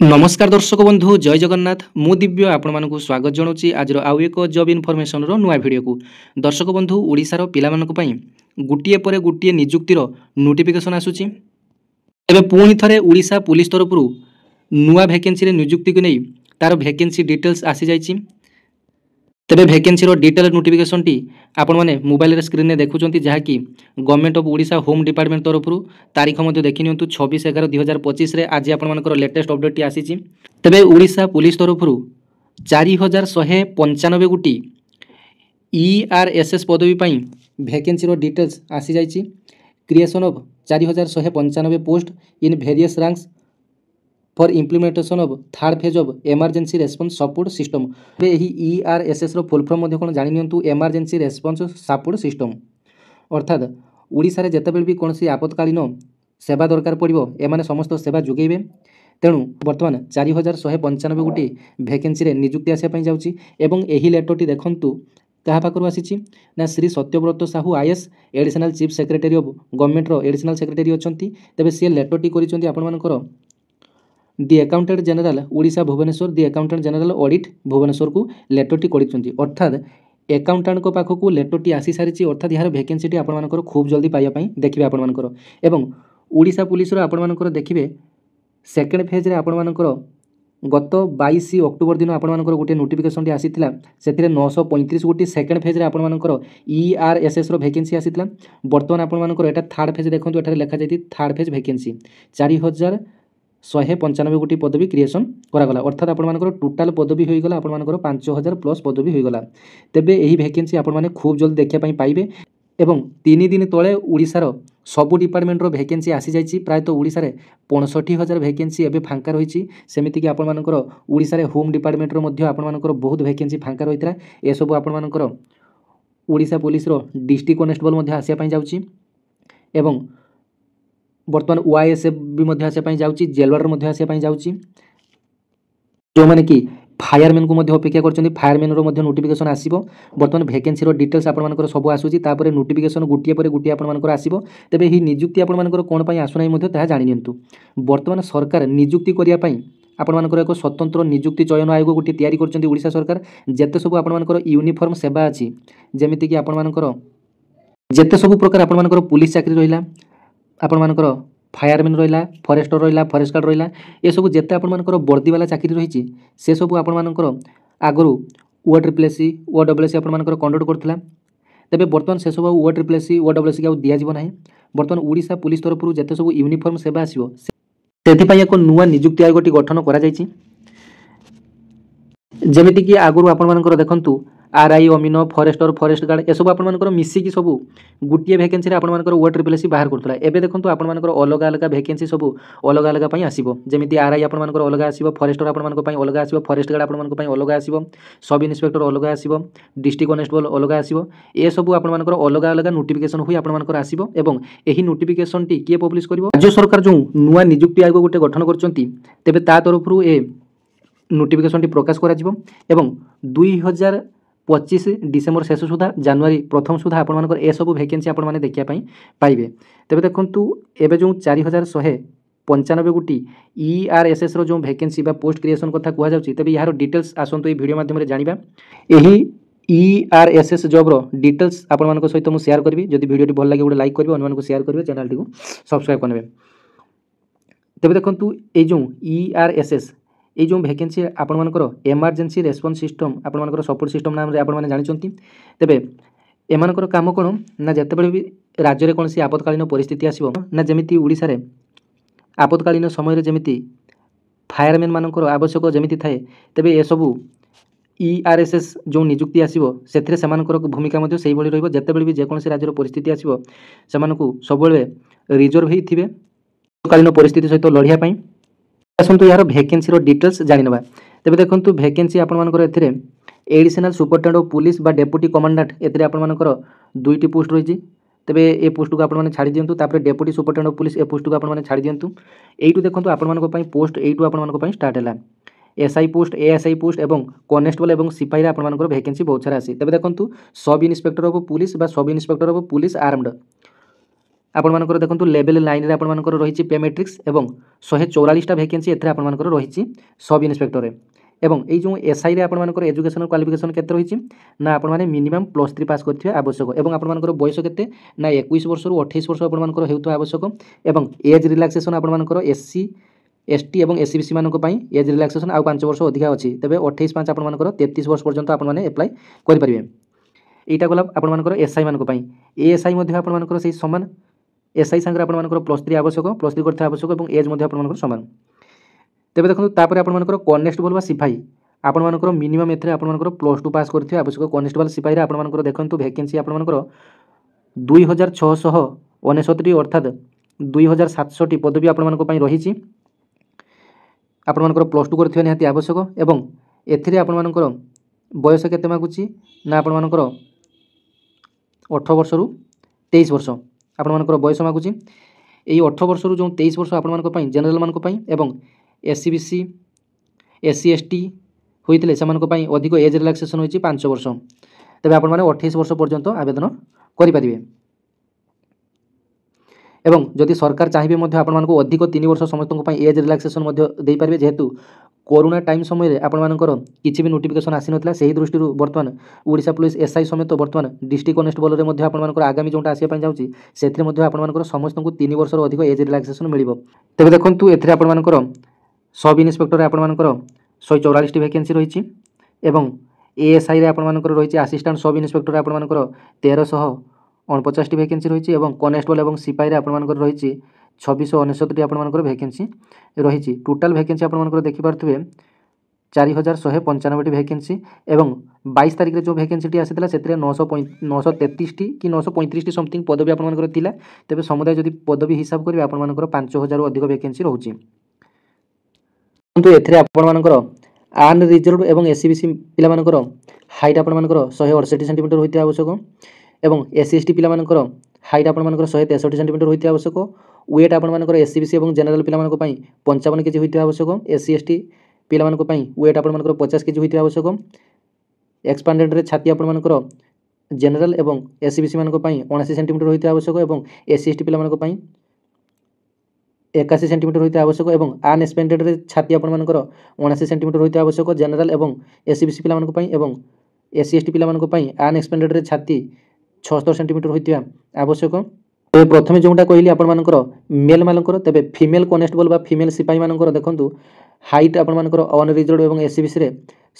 नमस्कार दर्शक बंधु जय जगन्नाथ मु दिव्य आपण मानकु स्वागत जनाऊँगी आज आउ एक जॉब इनफॉरमेशन रो नुआ वीडियो को। दर्शक बंधु ओडिशार पिला मानक पई गुटिए परे गुटिए नियुक्तिर नोटिफिकेशन आसुची। एबे पुणी थरे ओडिशा पुलिस तरफ नुआ वैकेंसी रे नियुक्ति को नहीं तार वैकेंसी डिटेल्स आसी जाइछि। तेबे वैकेंसी रो डिटेल नोटिफिकेशन टी आपण माने मोबाइल रे स्क्रीन रे देखुचंती जहा कि government of Odisha home department तरफ तारीख मध्ये देखि नियंतु 26/11/2025 रे आज आपण मानकर लेटेस्ट अपडेट टी आसीछि। तेबे ओडिशा पुलिस तरफ 4195 गुटी ERSS पदवी पई वैकेंसी रो डिटेल्स आसी जाइछि। Creation of 4195 post in various ranks for implementation of third phase of emergency response support system. यही ERSS रो फुल फॉर्म मध्ये कोन जानि नियंतु इमरजेंसी रेस्पॉन्स सपोर्ट सिस्टम। अर्थात ओडिशा रे जते बेल भी कोनसी आपतकालीन सेवा दरकार पड़िबो एमाने समस्त सेवा जुगेबे। तेणु वर्तमान 4195 गुटी वैकेंसी रे नियुक्ति आसे पई जाउची एवं एही लेटर टी देखंतु कहा पाखरु आसीची ना Shri Satyabrata Sahu IS additional chief secretary of government रो एडिशनल सेक्रेटरी अछंती। तबे से लेटर टी करिसंती आपण मानकर the accountant general Odisha Bhubaneswar the accountant general audit Bhubaneswar को लेटर टी करिसंती। अर्थात अकाउंटेंट को पाखकु लेटर टी आसी सारिची। अर्थात यार वैकेंसी टी आपण मानकर खूब जल्दी पाइया पई देखिबे आपण मानकर। एवं ओडिशा पुलिस रो आपण मानकर देखिबे सेकेंड फेज रे आपण मानकर गत 22 अक्टोबर दिन आपण मानकर गोटे नोटिफिकेशन टी आसीथिला। सेथिरे 935 गोटी सेकेंड फेज रे आपण मानकर ERSS रो वैकेंसी आसीथिला। वर्तमान आपण मानकर एटा थर्ड फेज देखंतु एठारे लेखा जायति थर्ड फेज वैकेंसी 4195 गोटी पदवी क्रिएशन करागला। अर्थात आपण मानकर टोटल पदवी होई गला आपण मानकर 5000 प्लस पदवी होई गला। तेबे एही वैकेंसी आपण माने खूब जल्दी देखिया पई पाइबे। एवं 3 दिन तले ओडिसा रो सबु डिपार्टमेंट रो वैकेंसी आसी जाइछि। प्राय तो ओडिसा रे 65000 वैकेंसी एबे फांका रहिछि। सेमिति कि आपण मानकर ओडिसा रे होम डिपार्टमेंट रो मध्ये आपण मानकर बहुत वैकेंसी फांका रहितरा। ए सब आपण मानकर ओडिसा पुलिस रो डिस्ट्रिक्ट कॉन्स्टेबल मध्ये आसिया पई जाउछि। एवं वर्तमान OISF भी मध्ये आसिया पई जाउछि। जेल वार्डर मध्ये आसिया पई जाउछि। जो माने कि फायरमैन को मध्ये अपेक्षा करछन्ती फायरमैन रो मध्ये नोटिफिकेशन आसीबो। वर्तमान वैकेंसी रो डिटेल्स आपण मानकर सब आसुची। तापरे नोटिफिकेशन गुटिए परे गुटिए आपण मानकर आसीबो। तबे ही नियुक्ति आपण मानकर कोन पई आसु नै मध्ये ताहा जानि नियंतु। वर्तमान सरकार नियुक्ति करिया पई आपण मानकर एक स्वतंत्र नियुक्ति चयन आयोग गुटी तयारी करछन्ती ओडिशा सरकार। जेते सब आपण मानकर यूनिफॉर्म सेवा अछि जेमिति कि आपण मानकर जेते सब प्रकार आपण मानकर पुलिस चाकरी रहिला आपण मानकर फायरमैन रहिला फॉरेस्टर रहिला फॉरेस्ट गार्ड रहिला ए सब जेते आपण मानकर वर्दी वाला चाकरी रहिछि से सब आपण मानकर आगरु OSSC OSSC आपण मानकर कंडक्ट करथिला। तबे वर्तमान से सब OSSC OSSC के दिया जीवन है। वर्तमान ओडिशा पुलिस तरफ जेते सब यूनिफॉर्म सेवा आसीबो सेति पई एक नुवा नियुक्ति आयोगटी गठन करा जाइछि। जेमिति कि आगरु आपण मानकर देखंतु RI अमीनो फॉरेस्टर फॉरेस्ट गार्ड ए सब आपण मानकर मिसी कि सब गुटिए वैकेंसी रे आपण मानकर OSSC बाहर करथला। एबे देखंतु आपण मानकर अलगा अलगा वैकेंसी सब अलगा अलगा पई आसीबो। जेमिति RI आपण मानकर अलगा आसीबो फॉरेस्टर आपण मानकर पई अलगा आसीबो फॉरेस्ट गार्ड आपण मानकर पई अलगा आसीबो सब इन्स्पेक्टर अलगा आसीबो डिस्ट्रिक्ट कॉन्स्टेबल अलगा आसीबो। ए सब आपण मानकर अलगा अलगा नोटिफिकेशन होई आपण मानकर आसीबो। एवं एही नोटिफिकेशन टी किए पब्लिश करिवो राज्य सरकार जो नुवा नियुक्ति आयोग गोटे गठन करचंती तेबे ता तरफरु ए नोटिफिकेशन टी प्रकाश करा जिवो। एवं 2025 डिसेंबर शेष सुधा जनवरी प्रथम सुधा आपण मानकर ए सब वैकेंसी आपण माने देखिया पई पाइबे। तबे देखंतु एबे जो 4195 गुटी ERSS रो जो वैकेंसी बा पोस्ट क्रिएशन कथा कुआ जाउची तबे यार डिटेल्स आसंतु ए वीडियो माध्यम रे जानिबा। एही ERSS जॉब रो डिटेल्स आपण मानक सहित मु शेयर करबी। जदि वीडियो टी भल लागे गोटे लाइक करबे अन्य मानक शेयर करबे चैनल टी को सब्सक्राइब करबे। तबे देखंतु ए जो ERSS ए जो वैकेंसी आपण मानकर इमरजेंसी रेस्पॉन्स सिस्टम आपण मानकर सपोर्ट सिस्टम नाम रे आपण माने जानिचंती। तबे एमानकर काम कोन ना जते बेले भी राज्य रे कोनसी आपतकालीन परिस्थिति आसीबो ना जेमिति ओडिसा रे आपतकालीन समय रे जेमिति फायरमैन मानकर आवश्यक जेमिति थाए तबे ए सबु ERSS जो नियुक्ति आसीबो सेथरे समानकर भूमिका मध्ये सेही भली रहइबो। जते बेले भी जे कोनसी राज्य रो परिस्थिति आसीबो समानकु सब बेले रिजर्व ही थिबे आपतकालीन परिस्थिति सहित लढिया पई। आसंतु यार वैकेंसी रो डिटेल्स जानि नबा। तबे देखंतु वैकेंसी आपण मानकर एथिरे एडिशनल सुपरिटेंडेंट ऑफ पुलिस बा डेप्यूटी कमांडेंट एथिरे आपण मानकर दुईटी पोस्ट रहिछि। तबे ए पोस्ट को आपण माने छाडी दियंतु। तापर deputy superintendent of police A post को आपण माने छाडी दियंतु। एइटु देखंतु आपण मानक पई पोस्ट एइटु आपण मानक पई स्टार्ट हैला SI पोस्ट ASI पोस्ट एवं कॉन्स्टेबल एवं सिपाही रे आपण मानकर वैकेंसी बहुत सारा आसी। तबे देखंतु सब इन्स्पेक्टर ऑफ पुलिस बा sub inspector of police armed ଆପଣମାନଙ୍କର ଦେଖନ୍ତୁ ଲେଭେଲ୍ 9 ରେ ଆପଣମାନଙ୍କର ରହିଛି ପେ ମ୍ୟାଟ୍ରିକ୍ସ ଏବଂ 144ଟା ଭ୍ୟାକେନ୍ସି ଏଥିରେ ଆପଣମାନଙ୍କର ରହିଛି ସବ୍ ଇନ୍ସପେକ୍ଟରରେ। ଏବଂ ଏଇ ଯେଉଁ ଏସ୍ଆଇରେ ଆପଣମାନଙ୍କର ଏଜୁକେସନ୍ କ୍ୱାଲିଫିକେସନ୍ କେତେ ରହିଛି ନା ଆପଣମାନେ ମିନିମମ୍ +3 ପାସ୍ କରିଥିବା ଆବଶ୍ୟକ ଏବଂ ଆପଣମାନଙ୍କର ବୟସ କେତେ ନା 21 ବର୍ଷରୁ 28 ବର୍ଷ ଆପଣମାନଙ୍କର ହେଉଥିବା ଆବଶ୍ୟକ ଏବଂ ଏଜ୍ ରିଲାକ୍ସେସନ୍ ଆପଣମାନଙ୍କର ଏସ୍ସି एसटी और एससीबीसी ମାନଙ୍କ ପାଇଁ ଏଜ୍ ରିଲାକ୍ସେସନ୍ ଆଉ 5 ବର୍ଷ ଅଧିକା ଅଛି। ତେବେ 28/5 ଆପଣମାନଙ୍କର 33 ବର୍ଷ ପର୍ଯ୍ୟନ୍ତ ଆପଣମାନେ ଆପ୍ଲାଏ କରିପାରିବେ। এইটা গলা ଆପଣମାନଙ୍କର ଏସ୍ଆଇ ମାନଙ୍କ ପାଇଁ। ଏଏସ୍ଆଇ ମଧ୍ୟ ଆପଣମାନଙ୍କର ସେଇ ସମାନ ଏସ୍ଆଇ ସାଙ୍ଗରେ ଆପଣମାନଙ୍କର +3 ଆବଶ୍ୟକ, +3 କରିଥିବା ଆବଶ୍ୟକ ଏବଂ ଏଜ୍ ମଧ୍ୟ ଆପଣମାନଙ୍କର ସମାନ। ତେବେ ଦେଖନ୍ତୁ ତାପରେ ଆପଣମାନଙ୍କର କନେଷ୍ଟବଳ ବା ସିପାହୀ ଆପଣମାନଙ୍କର ମିନିମମ୍ ଏଥିରେ ଆପଣମାନଙ୍କର +2 ପାସ୍ କରିଥିବା ଆବଶ୍ୟକ। କନେଷ୍ଟବଳ ସିପାହୀରେ ଆପଣମାନଙ୍କର ଦେଖନ୍ତୁ ଭ୍ୟାକେନ୍ସି ଆପଣମାନଙ୍କର 2669ଟି ଅର୍ଥାତ୍ 2700ଟି ପଦବୀ ଆପଣମାନଙ୍କ ପାଇଁ ରହିଛି। ଆପଣମାନଙ୍କର +2 କରିଥିବା ନିହାତି ଆବଶ୍ୟକ ଏବଂ ଏଥିରେ ଆପଣମାନଙ୍କର ବୟସ କେତେ ମାଗୁଛି ନା ଆପଣମାନଙ୍କର 18 ବର୍ଷରୁ 23 ବର୍ଷ ଆପଣମାନଙ୍କର ବୟସ ମାଗୁଛି। এই 18 ବର୍ଷରୁ ଯେଉଁ 23 ବର୍ଷ ଆପଣମାନଙ୍କ ପାଇଁ ଜେନେରାଲ ମାନଙ୍କ ପାଇଁ ଏବଂ ଏସସିବିସି ଏସସି ଏସଟି ହୋଇଥିଲେ ସେମାନଙ୍କ ପାଇଁ ଅଧିକ ଏଜ୍ ରିଲାକ୍ସେସନ୍ ହୋଇଛି 5 ବର୍ଷ। ତେବେ ଆପଣମାନେ 28 ବର୍ଷ ପର୍ଯ୍ୟନ୍ତ ଆବେଦନ କରିପାରିବେ এবং যদি সরকার চাহিবে মধ্যে আপনার অধিক 3 বর্ষ সমস্ত এজ রিলাক্সেসন দেইপারে যেহেতু করোনা টাইম সময় আপনার কিছু বি নোটিফিকেসন আসি নথিলা সেই দৃষ্টি বর্তমান ওড়িশা পুলিশ এসআই সমেত বর্তমান ডিস্ট্রিক্ট কনেস্টেবলরে মধ্যে আপনার আগামী যেটা আসা যাচ্ছে সেথিরে মধ্যে আপনার সমস্ত 3 বর্ষর অধিক এজ রিলাক্সেসন মিলিব। তেবে দেখুন এথিরে আপনার সব ইন্সপেক্টরে আপনার 144টি ভ্যাকেন্সি রয়েছে এবং এএসআই রে আপনার রয়েছে আসিস্টান্ট সব ইন্সপেক্টরে আপনার 1349টি ভ্যাকেন্সি রয়েছে এবং কনেস্টেবল এবং সিপাহীরে আপনার রয়েছে 2669টি আপনার ভ্যাকেন্সি রয়েছে। টোটাল ভ্যাকেন্সি আপনার দেখিপারে 4195টি ভ্যাকেন্সি এবং 22 তারিখে যে ভ্যাকেন্সিটি আসিলা সেটি 933টি কি 935টি সমথিং পদবী আপনার লা। তেবে সমুদায় যদি পদবী হিসাব করবে আপনার 5000 অধিক ভ্যাকেন্সি রয়েছে। কিন্তু এথিরে আপনার আন রিজর্ভ এবং এসসিবিসি পিলামানଙ୍କର হাইট আপনার 168 সেন্টিমিটার হইতে আবশ্যক এবং এসসি এসটি পিলামানଙ୍କର হাইট আপনার 163 সেন্টিমিটার হইতে আবশ্যক। ওয়েট আপনার এসসিবিসি এবং জেনারেল পিলাମାନଙ୍କ ପାଇଁ 55 কেজি হইতে আবশ্যক। এসসি এসটি ପିଲାମାନଙ୍କ ପାଇଁ ওয়েট ଆପଣମାନଙ୍କର 50 କେଜି ହୋଇଥିବା ଆବଶ୍ୟକ। ଏକ୍ସପାଣ୍ଡେଡ଼ରେ ଛାତି ଆପଣମାନଙ୍କର ଜେନେରାଲ ଏବଂ ଏସସିବିସି ମାନଙ୍କ ପାଇଁ 79 ସେଣ୍ଟିମିଟର ହୋଇଥିବା ଆବଶ୍ୟକ ଏବଂ ଏସସି ଏସଟି ପିଲାମାନଙ୍କ ପାଇଁ 81 ସେଣ୍ଟିମିଟର ହୋଇଥିବା ଆବଶ୍ୟକ ଏବଂ ଅନଏକ୍ସପେଣ୍ଡେଡ଼ରେ ଛାତି ଆପଣମାନଙ୍କର 79 ସେଣ୍ଟିମିଟର ହୋଇଥିବା ଆବଶ୍ୟକ ଜେନେରାଲ ଏବଂ ଏସସିବିସି ପିଲାମାନଙ୍କ ପାଇଁ ଏବଂ ଏସସି ଏସଟି ପିଲାମାନଙ୍କ ପାଇଁ ଅନଏକ୍ସପେଣ୍ଡେଡ଼ରେ ଛାତି 76 ସେଣ୍ଟିମିଟର ହୋଇଥିବା ଆବଶ୍ୟକ। ତେବେ ପ୍ରଥମେ ଯେଉଁଟା କହିଲି ଆପଣମାନଙ୍କର মেল ମାନଙ୍କର ତେବେ ଫିମେଲ କନେଷ୍ଟବଳ ବା ଫିମେଲ ସିପାହୀ ମାନଙ୍କର ଦେଖନ୍ତୁ ହାଇଟ୍ ଆପଣମାନଙ୍କର ଅନରିଜର୍ଭ ଏବଂ ଏସସିବିସିରେ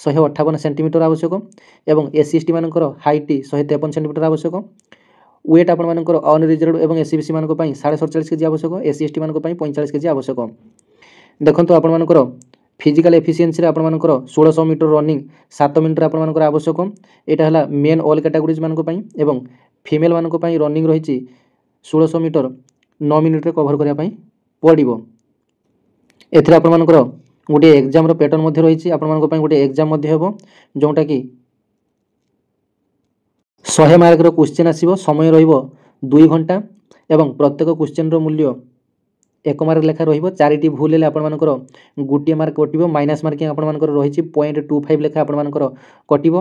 158 ସେଣ୍ଟିମିଟର ଆବଶ୍ୟକ ଏବଂ ଏସସି ଏସଟି ମାନଙ୍କର ହାଇଟ୍ 153 ସେଣ୍ଟିମିଟର ଆବଶ୍ୟକ। ওয়েট ଆପଣମାନଙ୍କର ଅନରିଜର୍ଭ ଏବଂ ଏସସିବିସି ମାନଙ୍କ ପାଇଁ 47.5 କେଜି ଆବଶ୍ୟକ। ଏସସି ଏସଟି ମାନଙ୍କ ପାଇଁ 45 କେଜି ଆବଶ୍ୟକ। ଦେଖନ୍ତୁ ଆପଣମାନଙ୍କର ফিজিক্যাল এফিসিয়েন্সি আপনার 1600 মিটর রনিং 7 মিনিটরে আপনার আবশ্যক। এটা হল মেন অল ক্যাটাগোরিজ মানুষ এবং ফিমেল মানুষ রনিং রয়েছে 1600 মিটর 9 মিনিটরে কভর করা পড়ব। এতে আপনার গোটে এক্সামর প্যাটর্ন মধ্যে রয়েছে আপনার গোটে এক্সাম হব যেটা কি 100 মার্কর কোশ্চেন আসব সময় রহব 2 ঘন্টা এবং প্রত্যেক কোশ্চেনর মূল্য 1 মার্ক লেখা রহব। 4টি ভুল হলে আপনার গোটিয়ে মার্ক কটিব মাইনাস মার্কিং আপনার রয়েছে 0.25 লেখা আপনার কটিব।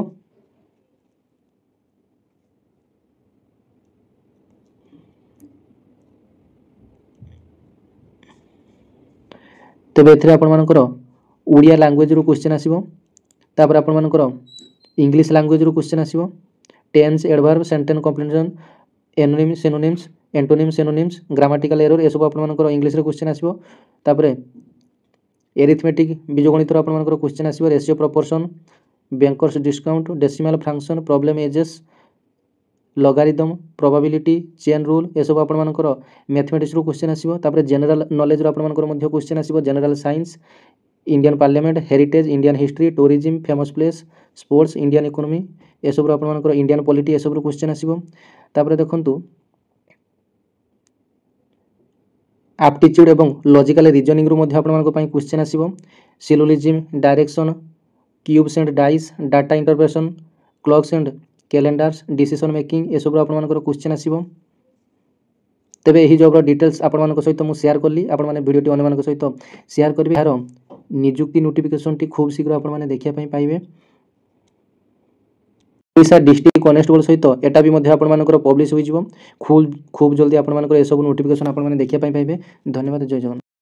তেবে এতে আপনার ওড়িয়া লাঙ্গুয়েজর কোশ্চেন আসব তারপরে আপনার ইংলিশ লাঙ্গুয়েজর কোশ্চেন আসব tense adverb sentence complementation anonyms synonyms antonyms synonyms grammatical error এসব আপনার ইংলিশরে কোশ্চেন আসব। তারপরে এরিথমেটিক বীজগণিতর আপনার কোশ্চেন আসব ratio proportion bankers discount decimal fraction problem ages logarithm probability chain rule এসব আপনার ম্যাথমেটিক্সর কোশ্চেন আসব। তারপরে জেনারেল নলেজর আপনার কোশ্চেন আসব general science Indian parliament heritage Indian history tourism famous place sports Indian economy এসবর আপনার ইন্ডিয়ান পলিটি এসবর কোশ্চেন আসব। তারপরে দেখুন aptitude এবং লজিক্যাল রিজনিং রু মধ্যে আপনার কোশ্চেন আসব syllogism direction cubes and dice data interpretation clocks and calendars decision making এসবর আপনার কোশ্চেন আসব। তেবে এই জবর ডিটেলস আপনার সহিত মু সেয়ার কলি আপনার ভিডিওটি অন্যମାନଙ୍କ সহিত সেয়ার করবে। এর নিযুক্তি নোটিফিকেশনটি খুব শীঘ্র আপনার দেখা পাইবে। ओडिशा डिस्ट्रिक्ट कनेस्टेबल सहित एटा भी मध्य आपनमानकर पब्लिश होई जिवो खूब जल्दी आपनमानकर ए सब नोटिफिकेशन आपन माने देखिया पाई पाइबे। धन्यवाद। जय जगन्नाथ।